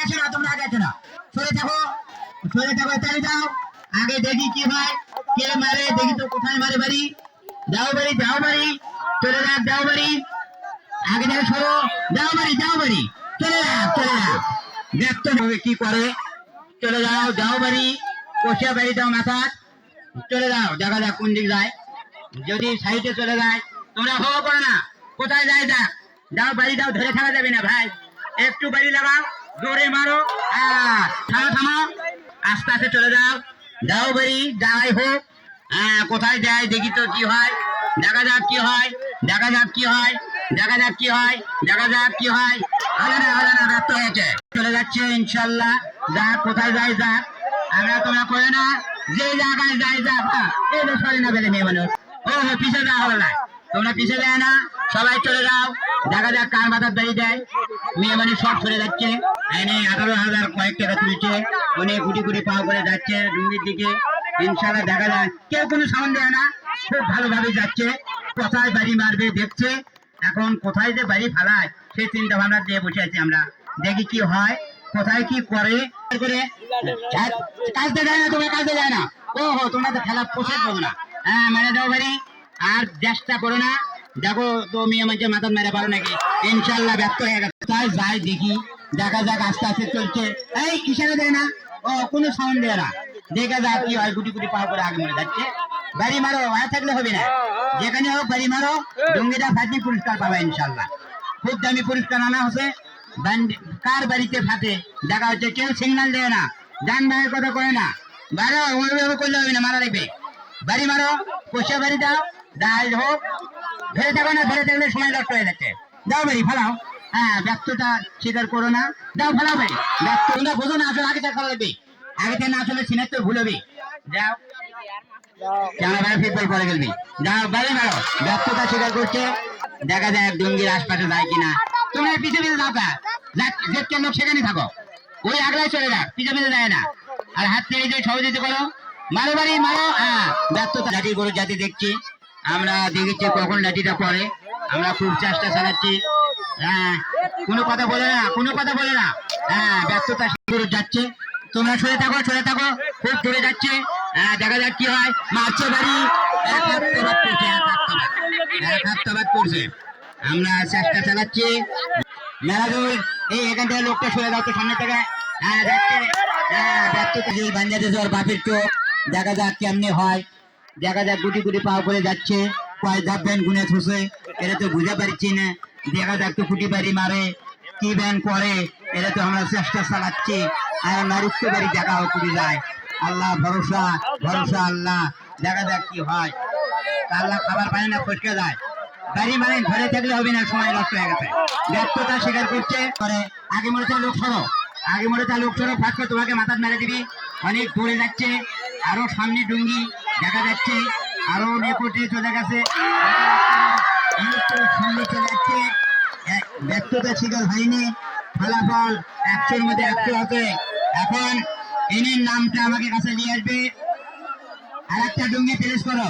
আসো না, তোমরা আগে আসো না, সরে থাকো, সরে থাকো, তাড়ি যাও। আগে দেখি কি হয়, কে মারে দেখি তো, কোথায় মারে বাড়ি, যাও বাড়ি, যাও বাড়ি, চলে যাক, যাও বাড়ি, আগে দেখো সরো, যাও বাড়ি, যাও বাড়ি, চলে যাক, চলে যাক, দেখতে হবে কি করে, চলে যাও, যাও বাড়ি, কষিয়া বাড়ি দাও মাথা, চলে যাও, দেখা যাক কোন দিক যায়, যদি সাইডে চলে যায় তোমরা হো করো না, কোথায় যায় যাক, যাও বাড়ি দাও, ধরে থাকা যাবে না ভাই, একটু বাড়ি লাগাও, জোরে মারো, থামো থামো, আস্তে আস্তে চলে যাও, যাও বাড়ি, যাই হোক, কোথায় যায় দেখি তো কি হয়, দেখা যাক কি হয়, দেখা যাক কি হয়, দেখা যাক কি হয়, দেখা যাক কি হয়, হলো না, হলো না, ব্যর্থ হয়েছে, চলে যাচ্ছে ইনশাল্লাহ, যাক কোথায় যায় যাক, আমরা তোমরা করে না, যে জায়গায় যায় যাক, এই তো সরে না বেলে মেয়ে মানুষ, ও পিছিয়ে যাওয়া হলো না, তোমরা পিছিয়ে যায় না, সবাই চলে যাও, দেখা যাক কার মাথার দাড়ি দেয়, মেয়ে মানুষ সব সরে যাচ্ছে, 18,000 কয়েক টাকা তুলছে, উনি গুটি গুটি পাও করে যাচ্ছে ডুঙ্গির দিকে, ইনশাল্লাহ দেখা যায়, কেউ কোনো সাউন্ড দেয় না, খুব ভালোভাবে যাচ্ছে, কোথায় বাড়ি মারবে দেখছে, এখন কোথায় যে বাড়ি ফালায় সেই চিন্তা ভাবনা দিয়ে বসে আছি আমরা, দেখি কি হয়, কোথায় কি করে, কাজতে যায় না, তোমরা কাজে যায় না, ওহো তোমরা তো খেলা পোষাক পাবো না, মেরে দাও বাড়ি, আর চেষ্টা করো না, দেখো তো মেয়ে মানুষের মাথা মেরে পারো নাকি, ইনশাল্লাহ ব্যর্থ হয়ে গেছে, তাই যাই দেখি, দেখা যাক আস্তে আস্তে চলছে, এই ইশারা দেয় না, ও কোনো সাউন্ড দেয় না, দেখা যাক কি হয়, গুটি গুটি পাও করে আগে মরে যাচ্ছে, বাড়ি মারো, আর থাকলে হবে না, যেখানে হোক বাড়ি মারো, ডুঙ্গিটা ফাটি পুরস্কার পাবে ইনশাল্লাহ, খুব দামি পুরস্কার আনা হচ্ছে, কার বাড়িতে ফাটে দেখা হচ্ছে, কেউ সিগন্যাল দেয় না, যান ভাইয়ের কথা করে না, বারো ওইভাবে করলে হবে না, মারা লাগবে, বাড়ি মারো, কষিয়া বাড়ি দাও, যাই হোক, ধরে থাকো না, ধরে থাকলে সময় নষ্ট হয়ে যাচ্ছে, যাও বাড়ি ফালাও, ব্যর্থতা স্বীকার করো না, যাও ফালাও বাড়ি, ব্যর্থ তোমরা বোঝো না, আসলে আগে ফেলা লাগবে, আগে না আসলে সিনের তো ভুল হবে, যাও পরে গেলবি, যাও বাড়ি মারো, ব্যর্থতা স্বীকার করছে, দেখা যায় ডুঙ্গির আশপাশে যায় কিনা, তোমরা পিছিয়ে পিছিয়ে যাও, যে লোক সেখানে থাকো, ওই আগলায় চলে যাক, পিছিয়ে পিছিয়ে যায় না, আর হাত থেকে যে সহযোগিতা করো, মারো বাড়ি মারো, ব্যর্থতা লাঠি গরু জাতি দেখছি, আমরা দেখেছি কখন লাঠিটা পড়ে, আমরা খুব চেষ্টা চালাচ্ছি, কোনো কথা বলে না, কোনো কথা বলে না, ব্যর্থতা গরু যাচ্ছে, তোমরা সরে থাকো, সরে থাকো, খুব দূরে যাচ্ছে, দেখা যাক কি হয়, মারছে বাড়ি, এক হাত করছে, আমরা চেষ্টা চালাচ্ছি, মেলাদুল এই এখান থেকে লোকটা সরে দাও তো সামনে থেকে, বাপের চোখ, দেখা যাক কেমনি হয়, দেখা যাক গুটি গুটি পাও করে যাচ্ছে, কয় ধাপ ব্যান গুনে থুসে, এটা তো বুঝে পারছি না, দেখা যাক তো ফুটি বাড়ি মারে, কি ব্যান করে, এটা তো আমরা চেষ্টা চালাচ্ছি, আর নারুত্ব বাড়ি দেখা কুড়ি যায়, আল্লাহ ভরসা, ভরসা আল্লাহ, দেখা যাক কি হয়, আল্লাহ খাবার পায় না, ফসকে যায়, বাড়ি মানে ধরে থাকলে হবে না, সময় নষ্ট হয়ে গেছে, ব্যর্থতা স্বীকার করছে, আগে মরে লোক সরো, আগে মরে লোক সরো, ফাঁক তোমাকে মাথা মেরে দিবি, অনেক দূরে যাচ্ছে, আরো সামনে ডুঙ্গি দেখা যাচ্ছে, আরো নেপটে চলে গেছে, সামনে চলে যাচ্ছে, ব্যর্থতা স্বীকার হয়নি, ফলাফল 100-র মধ্যে 100 আছে, এখন এনের নামটা আমাকে কাছে নিয়ে আসবে, আর একটা ডুঙ্গি ফিনিশ করো।